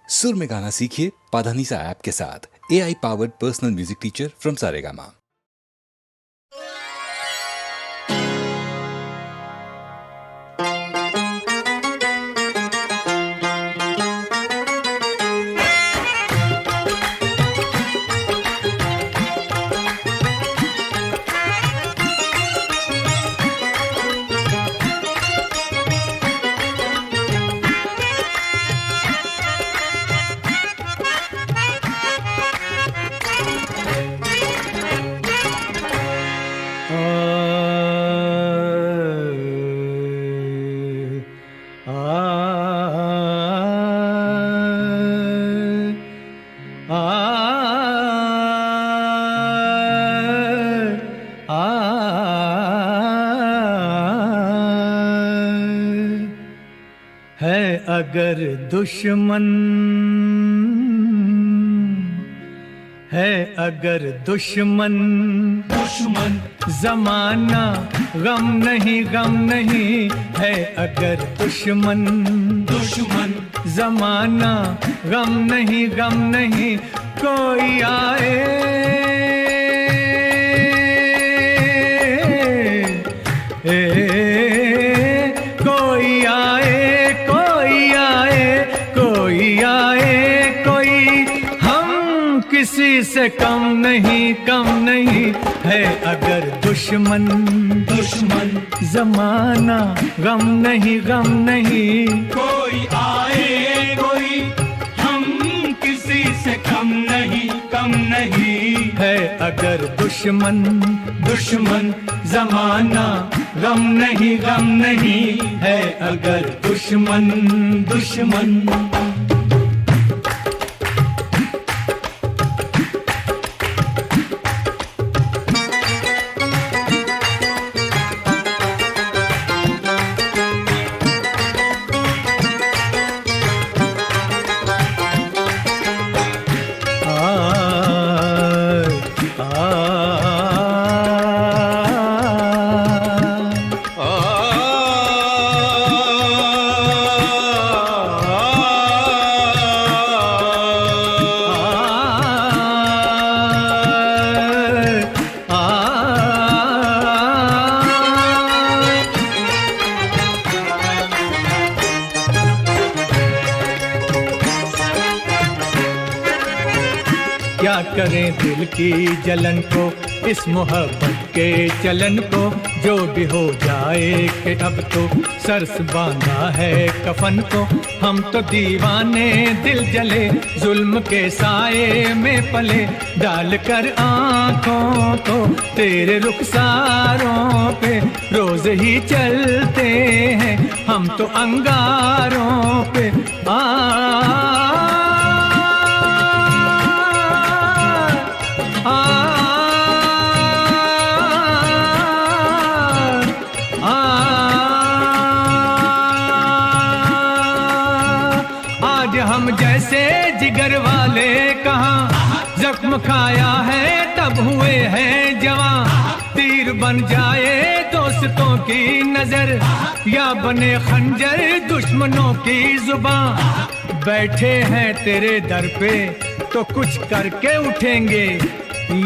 सुर में गाना सीखिए पाधानीसा ऐप के साथ। AI powered personal music teacher from Saregama. है अगर दुश्मन, है अगर दुश्मन, दुश्मन जमाना गम नहीं, गम नहीं। है अगर दुश्मन, दुश्मन जमाना गम नहीं, गम नहीं। कोई आए कोई आए, कोई आए, कोई आए, कोई हम किसी से कम नहीं, कम नहीं। है अगर दुश्मन, दुश्मन जमाना गम नहीं, गम नहीं। कोई आए, कोई हम किसी से कम नहीं, कम नहीं। है अगर दुश्मन, दुश्मन जमाना गम नहीं, गम नहीं। है अगर दुश्मन, दुश्मन। क्या करें दिल की जलन को, इस मोहब्बत के चलन को। जो भी हो जाए कि अब तो सरस बांधा है कफन को। हम तो दीवाने दिल जले, जुल्म के साए में पले। डाल कर आँखों को तेरे रुखसारों पे रोज ही चलते हैं हम तो अंगारों पे। आज हम जैसे जिगर वाले कहाँ जख्म खाया है तब हुए हैं जवां। तीर बन जाए दोस्तों की नजर या बने खंजर दुश्मनों की जुबान। बैठे हैं तेरे दर पे तो कुछ करके उठेंगे,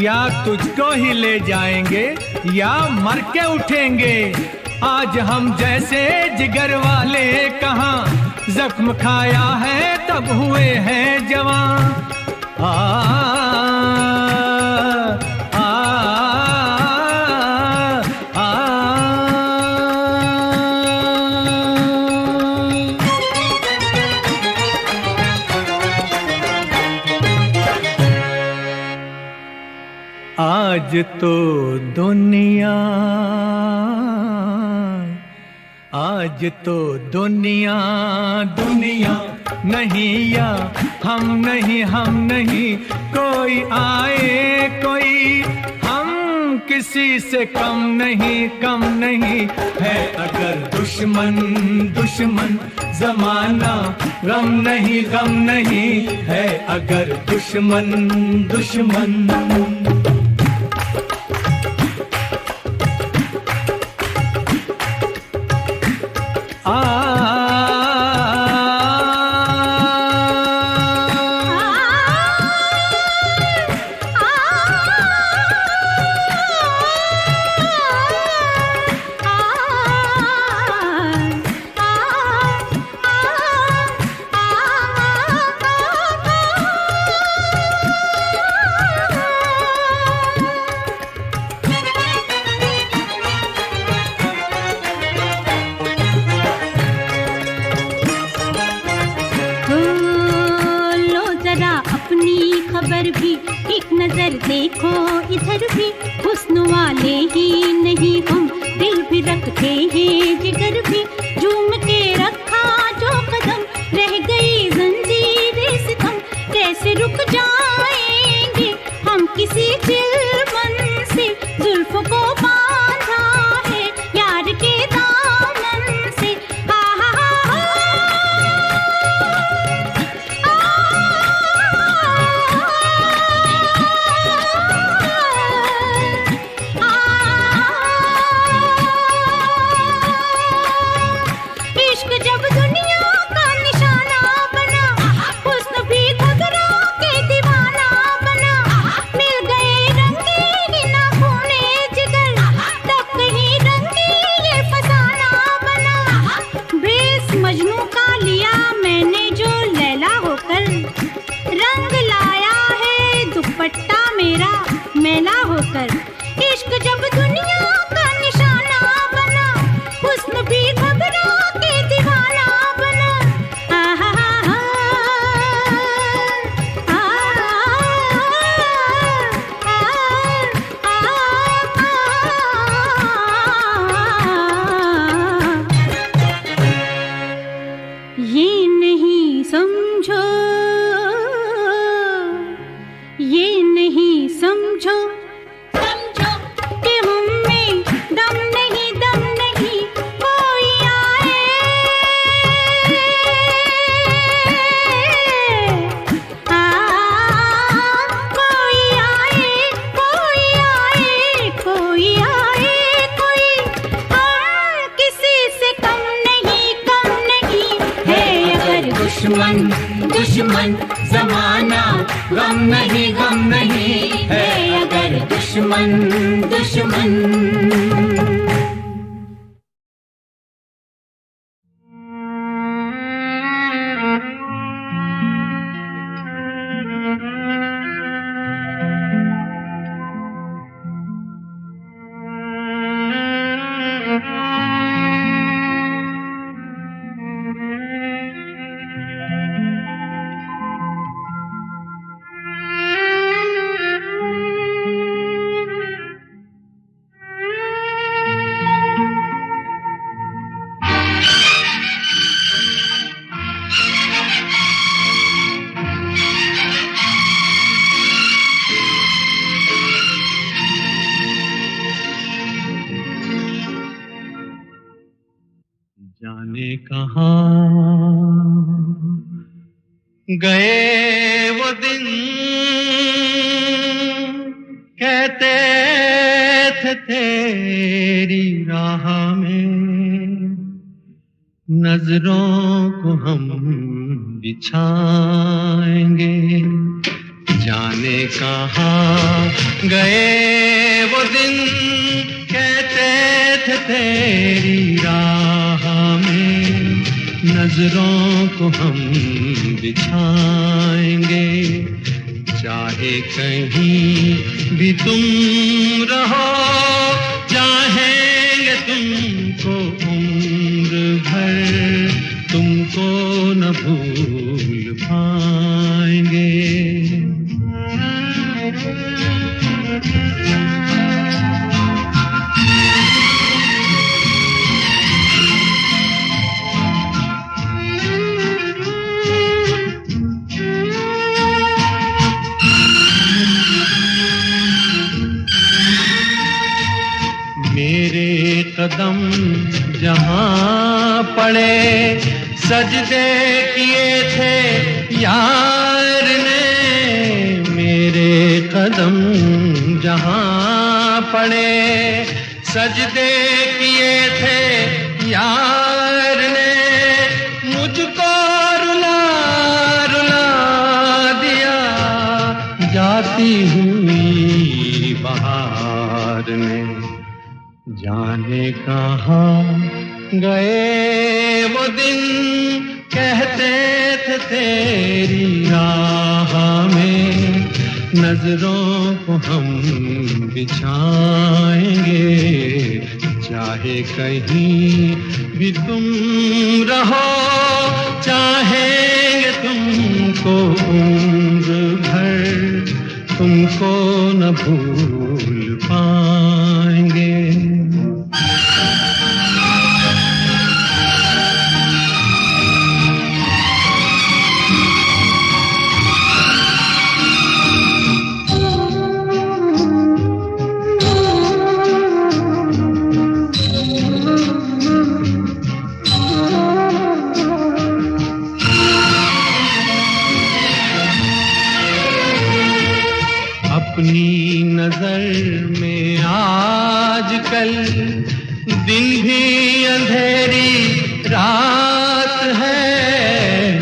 या तुझको ही ले जाएंगे या मर के उठेंगे। आज हम जैसे जिगर वाले कहाँ जख्म खाया है तब हुए हैं जवां। आज तो दुनिया, आज तो दुनिया, दुनिया नहीं या हम नहीं, हम नहीं। कोई आए, कोई हम किसी से कम नहीं, कम नहीं। है अगर दुश्मन, दुश्मन जमाना गम नहीं, गम नहीं। है अगर दुश्मन, दुश्मन। पर भी, एक नजर देखो इधर भी, हुस्न वाले ही नहीं हम, दिल भी रखते हैं जिगर भी, झूम के रखा जो कदम, रह गई जंजीरें सितम, कैसे रुक जाएंगे हम किसी चिलमन से, जुल्फों को बांधा है यार के दामन से। हा हा हा इश्क जब दुनिया का निशाना बना, हुस्न भी घबरा के दीवाना बना, मिल गए रंगीन खूने जिगर, तब कहीं रंगी ये फसाना बना, भेस मजनू का लिया मैंने जो लैला होकर, रंग लाया है दुपट्टा मेरा मैला होकर, इश्क जब दुनिया का निशाना बना, हुस्न भी घबरा के दीवाना बना। आहा हा ये नहीं समझो, ये नहीं समझो, समझो कि हम में दम नहीं, दम नहीं, कोई आए, कोई आए, कोई आए, कोई आए, कोई, हम किसी से कम नहीं है अगर दुश्मन, दुश्मन जमाना, गम नहीं है अगर दुश्मन, दुश्मन। जाने कहाँ गए वो दिन, कहते थे तेरी राह में नजरों को हम बिछाएंगे। जाने कहाँ गए वो दिन, कहते थे तेरी राह में नजरों को हम बिछाएंगे। चाहे कहीं भी तुम रहो, चाहेंगे तुमको उम्र भर, तुमको न भूल पाएंगे। मेरे कदम जहाँ पड़े, सजदे किए थे यार ने। मेरे कदम जहाँ पड़े, सजदे किए थे यार ने। मुझको रुला रुला दिया जाती हुई बहार ने। जाने कहाँ गए वो दिन, कहते थे तेरी राह में नजरों को हम बिछाएंगे। चाहे कहीं भी तुम रहो, चाहेंगे तुमको उम्र भर, न भूल पाएंगे। अपनी नजर में आजकल दिन भी अंधेरी रात है।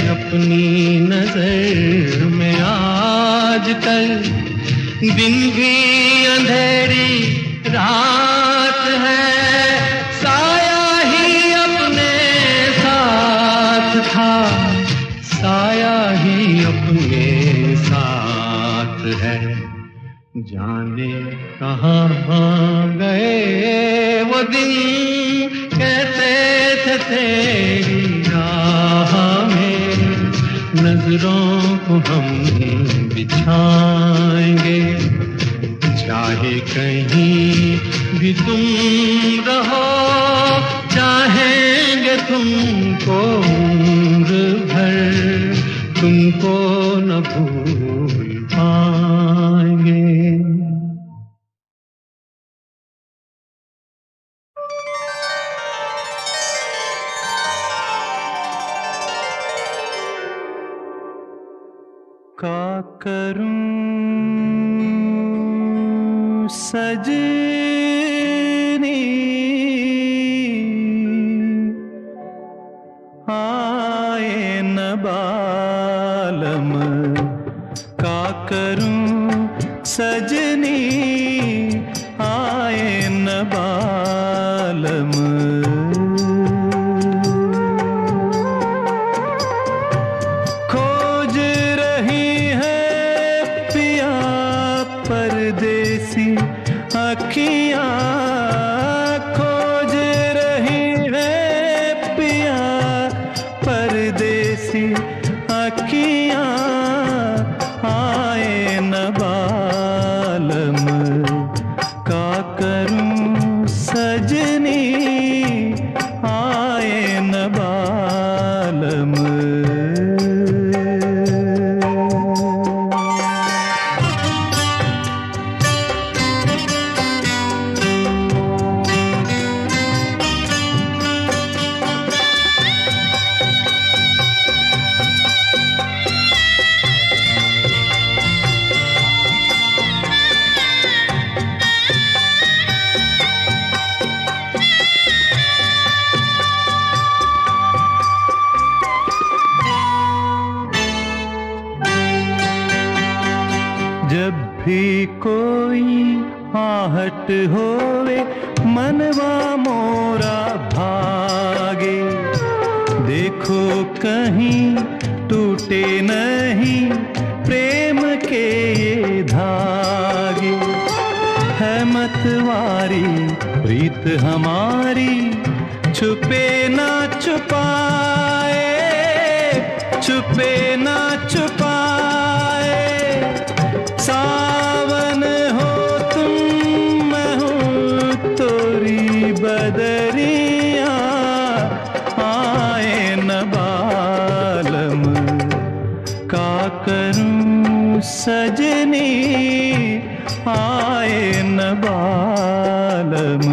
अपनी नजर में आजकल दिन भी अंधेरी रात है। साया ही अपने साथ था, साया ही अपने साथ है। जाने कहाँ गए वो दिन, कहते थे तेरी राह में नजरों को हम बिछाएंगे। चाहे कहीं भी तुम रहो, चाहेंगे तुमको उम्र भर, तुमको न भूल पाएंगे। क्या करूं सजनी, आए न बालम। क्या करूं सजनी, आए न बालम। अखियाँ खोज रही है पिया, परदेसी अखियाँ, आए न बालम। क्या करूं सजनी, आए न बालम। जब भी कोई आहट होवे, मनवा मोरा भागे। देखो कहीं टूटे नहीं प्रेम के ये धागे। है मतवारी प्रीत हमारी, छुपे ना छुपाए, छुपे ना छुपाए। सावन हो तुम, मैं हूँ तोरी बदरिया, आए न बालम। क्या करूं सजनी, आए न बालम।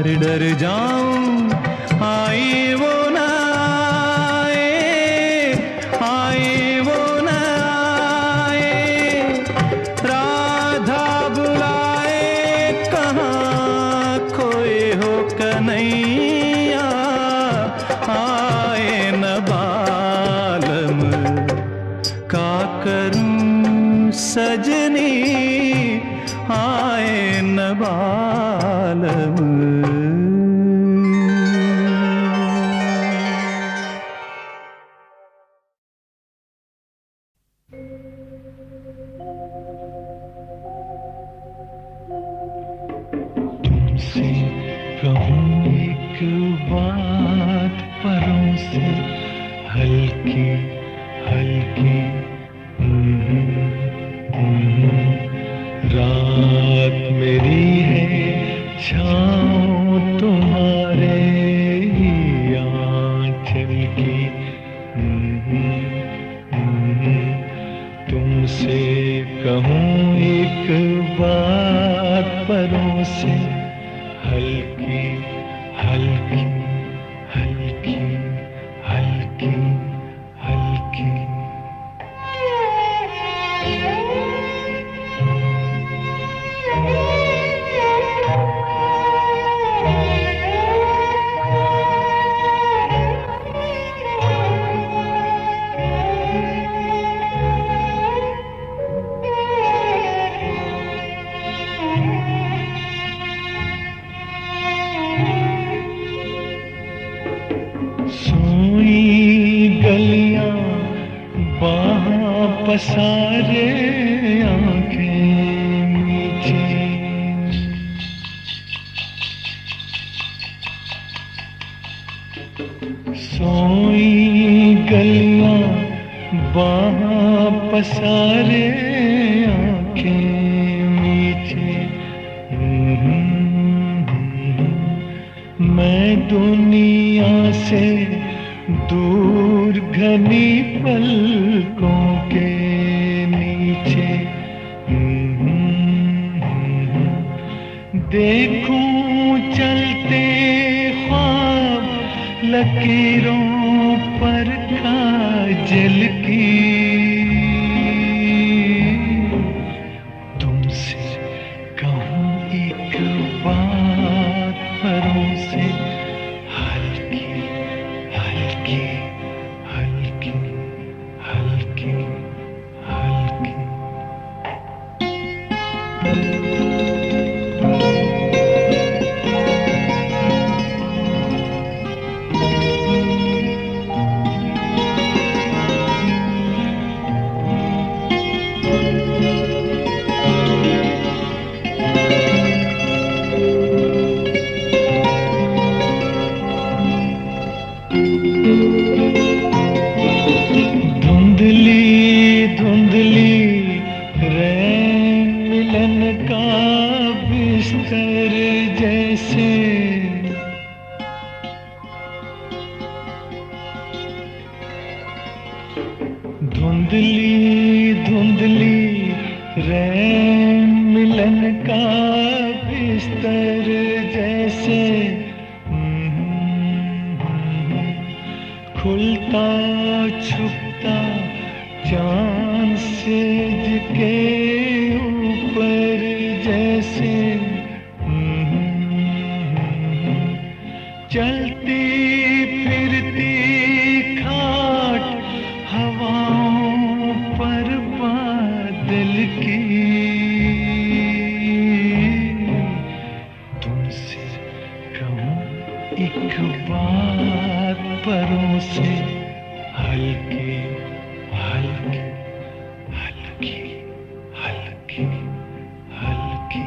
और डर जाऊं आए वो न आए, आए वो न आए, राधा बुलाए कहाँ खोए हो कन्हैया, आए न बालम का करूं सजनी, आए न बालम। तुमसे कहूँ एक बात परों से हल्की हल्की, रात मेरी है छाँव तुम्हारे आँचल की, तुमसे कहूँ एक बात परों से हल्की हल्की हल्की हल्की हल्की। गलियां बाहाँ पसारे आंखें नीचे, सोई गलियां बाहाँ पसारे आंखें नीचे, मैं दुनिया से दूर घनी पलकों के नीचे, देखूं चलते ख्वाब लकीरों पर काजल की, तुमसे कहूँ एक बात परों से हल्की हल्की हल्की हल्की हल्की। धुंधली धुंधली रैन मिलन का बिस्तर जैसे, धुंधली धुंधली रैन मिलन का बिस्तर जैसे, खुलता छुपता चांद सेज के ऊपर जैसे, चलती फिरती खाट हवाओं पर बादल की, तुमसे कहूँ एक बात परों से हल्की हल्की हल्की हल्की हल्की।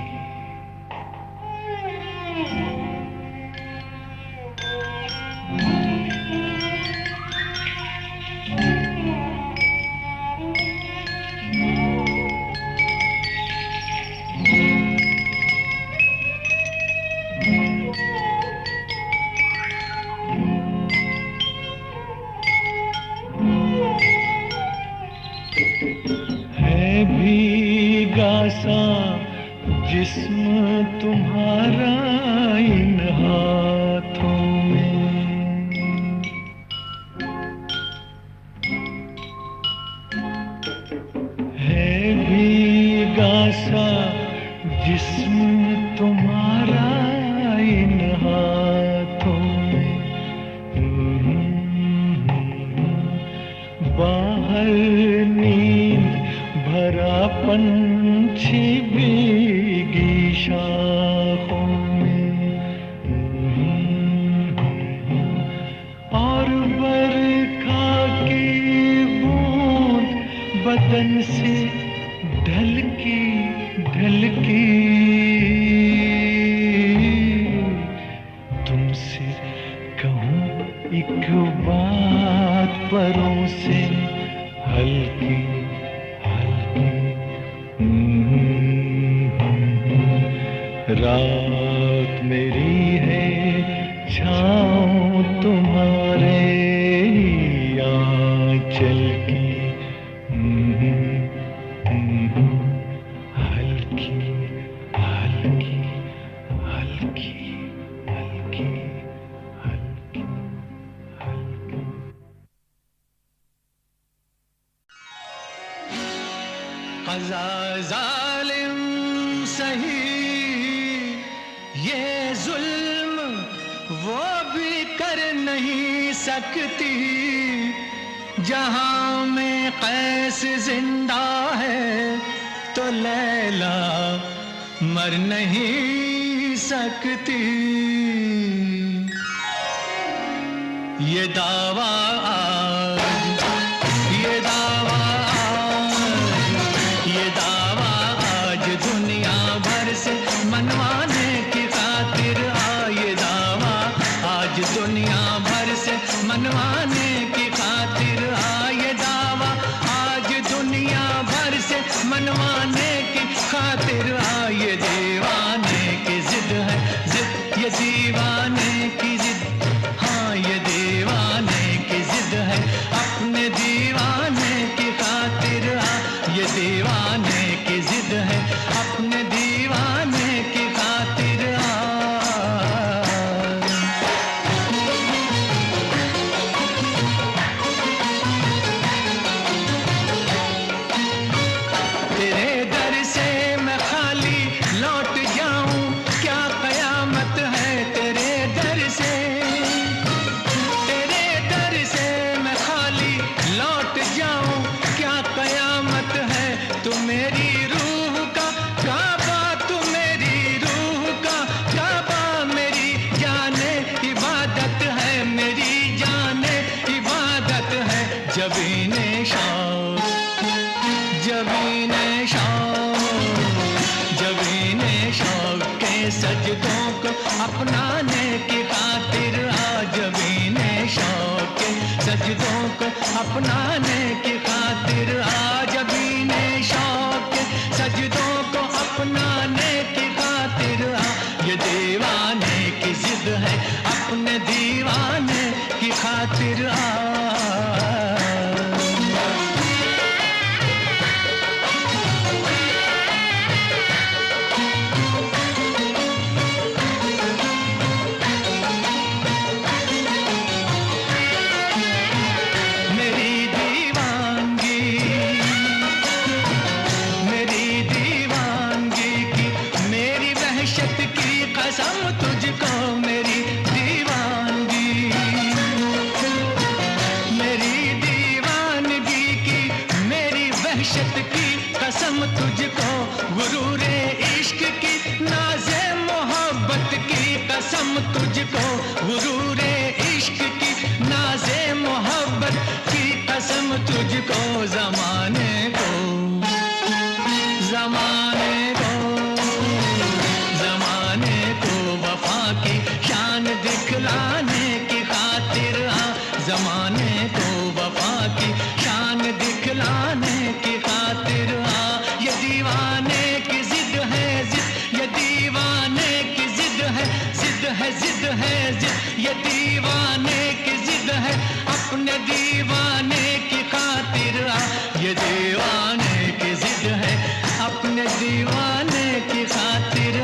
है भीगा सा जिस्म तुम्हारा इन एक बात परों से हल्की हल्की। रात मेरी है छाँव तुम्हारे आंचल की। हल्की हल्की हल्की हल्की हल्की हल्की। क़ज़ा ज़ालिम सही ये जुल्म वो भी कर नहीं सकती। जहां में कैस जिंदा है तो लैला मर नहीं सकती। ये दावा आज, ये दावा आज, ये दावा आज दुनिया भर से मनवाने की खातिर ये दावा आज दुनिया भर से मनवाने की खातिर ये दावा आज दुनिया भर से मनवाने की खातिर ये दीवाने की जिद है, जिद ये दीवाने की जिद। हाँ ये दीवाने की जिद है अपने दीवाने की खातिर। ये दीवाने की जिद है अपने दीवाने की खातिर। तेरे दर से मैं खाली लौट जाऊं क्या कयामत है। तेरे दर से, तेरे दर से मैं खाली लौट जाऊं क्या कयामत है। तू मेरी रूह का काबा, तू मेरी रूह का काबा, मेरी जाने इबादत है, मेरी जाने इबादत है। जबीने शौक, जबीने शौक, जबीने शौक के सजदों को अपनाने की खातिर। जबीने शौक के सजदों को अपनाने की खातिर। जबीने शौक के सजदों को अपनाने की खातिर। ये दीवाने की जिद है अपने दीवाने की खातिर। मेरी दीवानगी, मेरी दीवानगी की, मेरी वहशत की कसम तुझको। मेरी दीवानगी, मेरी दीवानगी की, मेरी वहशत की कसम तुझको। गुरूरे इश्क की, नाज़े मोहब्बत की कसम तुझको। गुरूरे इश्क की, नाज़े मोहब्बत की कसम तुझको। ज़माने को, ज़माने को, ज़माने को वफ़ा की शान दिखलाने की खातिर। ज़माने को वफ़ा की शान दिखलाने की खातिर। ये दीवाने की जिद है, जिद ये दीवाने की जिद है, जिद है, जिद है, जिद ये दीवाने की जिद है अपने दीवाने की खातिर। ये दीवाने की जिद है अपने दीवाने की खातिर।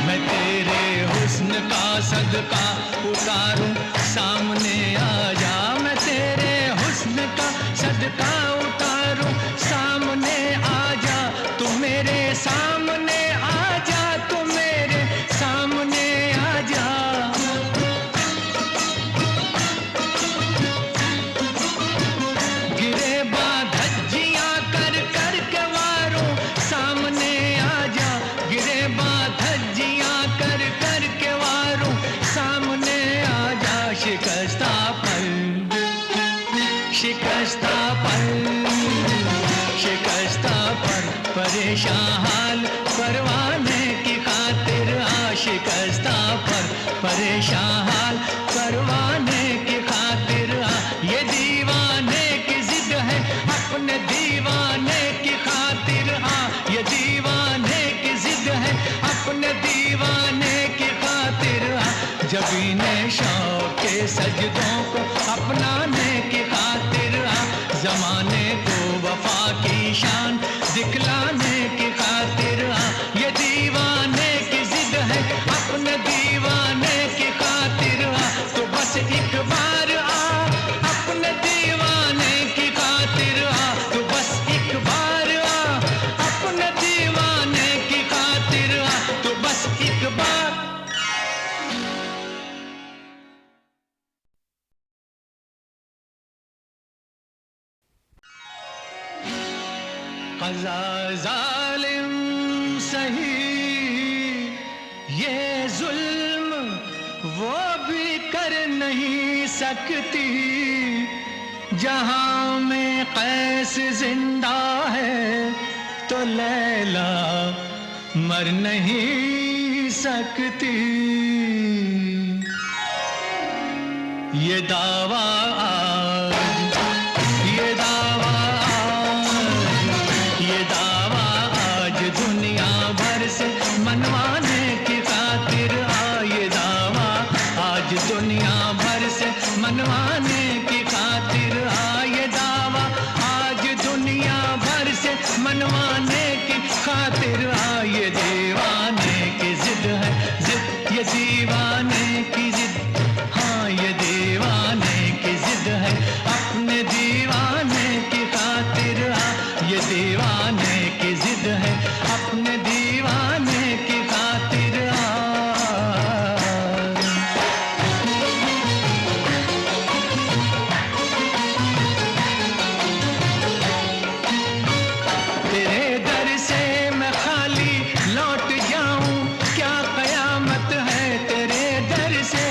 मैं तेरे हुस्न का सदका उतारूं सामने आ जा। मैं तेरे हुस्न का सदका उतारूं सामने आ जा। तू परेशान हाल परवाने की खातिर आशिकस्ता पर परेशान हाल परवाने की खातिर ये दीवाने की जिद है अपने दीवाने की खातिर ये दीवाने की जिद है अपने दीवाने की खातिर जबीने शौक के सजदों को अपनाने की खातिर जमाने को वफा की शान दिखलाने की खातिर ये दीवाने की जिद है अपने दीवाने की खातिर तो बस एक बार अपने दीवाने की खातिर तो बस एक बार अपने दीवाने की खातिर तो बस एक बार। क़ज़ा ज़ालिम सही ये जुल्म वो भी कर नहीं सकती जहां में कैस जिंदा है तो लैला मर नहीं सकती। ये दावा आज ये दावा ये दावा आज दुनिया भर से मनवाने की खातिर ये दावा आज दुनिया भर से मनवाने की खातिर ये दावा आज दुनिया भर से मनवाने की खातिर ये दीवाने की जिद है जिद ये दीवाने की जिद हाँ ये दीवाने की जिद है अपने दीवाने की खातिर ये दीवाने की जिद है अपने दीवाने की खातिर तेरे दर से मैं खाली लौट जाऊं क्या कयामत है तेरे दर से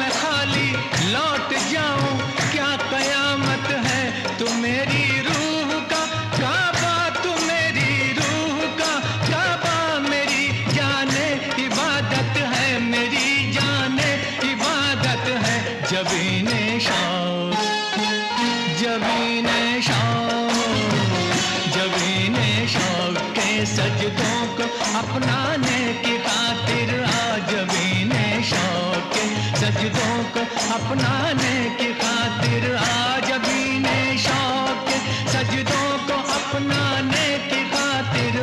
मैं खाली लौट जाऊं क्या कयामत है तू मेरी रूह का काबा तू मेरी रूह का काबा मेरी जाने इबादत है मेरी जाने इबादत है जबीने शौक जबीने शौक जबीने शौक के सजदों को अपनाने की खातिर जबीने शौक के सजदों को अपनाने की खातिर जबीने शौक के सजदों को अपनाने की खातिर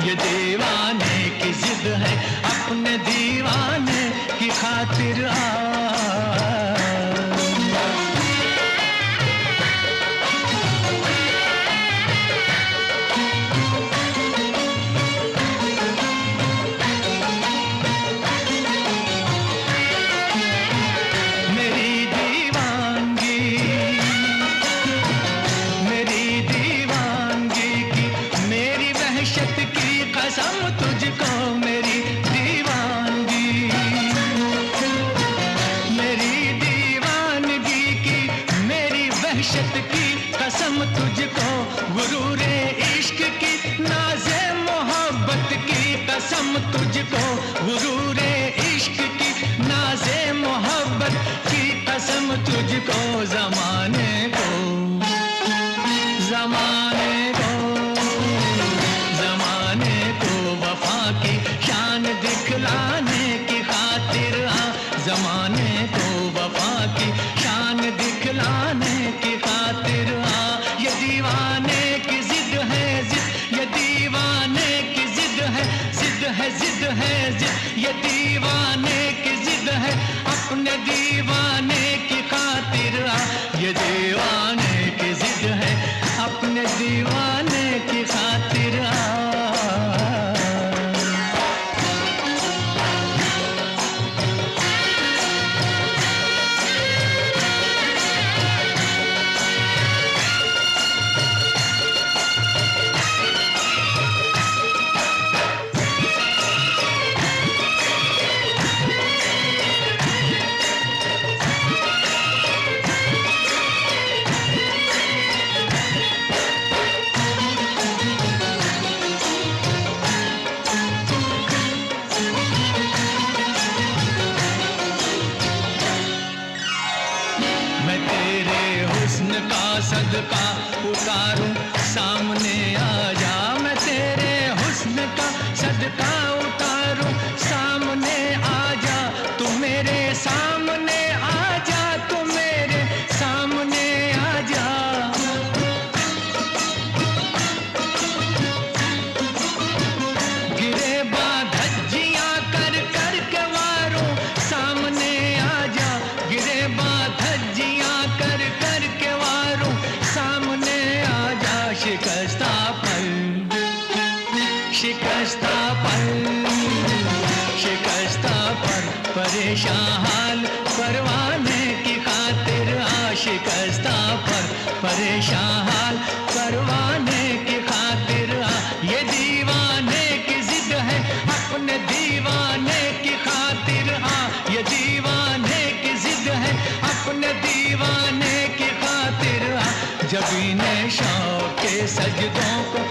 ये दीवाने की जिद है अपने दीवाने की खातिर कसम तुझको मेरी दीवानगी की मेरी वहशत की कसम तुझको गुरूरे इश्क की नाज़े मोहब्बत की कसम तुझको गुरूरे इश्क की नाज़े मोहब्बत की कसम तुझको ज़माने को वफा की शान दिखलाने की खातिर जमाने को वफा की शान दिखलाने की खातिर ये दीवाने की जिद है जिद ये दीवाने की जिद है जिद है जिद है जिद ये दीवाने की जिद है अपने दीवाने की खातिर ये दीवाने की जिद है अपने दीवाने की खातिर सदका उतारूं सामने आ जा, मैं तेरे हुस्न का सदका उतारूं सामने आ जा, तू मेरे सामने आ जा, तू मेरे सामने आ जा। गिरे बाधज्जियां कर कर के वारों सामने आ जा, गिरे बाधज्जियां कर कर के वारों सामने आ जा। शिकस्ता पल, शिकस्ता पल, शिकस्ता पर परेशान हाल परवाने की खातिर आ, शिकस्ता पर परेशान हाल परवाने की खातिर आ। ये दीवाने की जिद है अपने दीवाने की खातिर आ, ये दीवाने की जिद है अपने दीवाने की खातिर आ। जब इन्हें शौक के सजदों को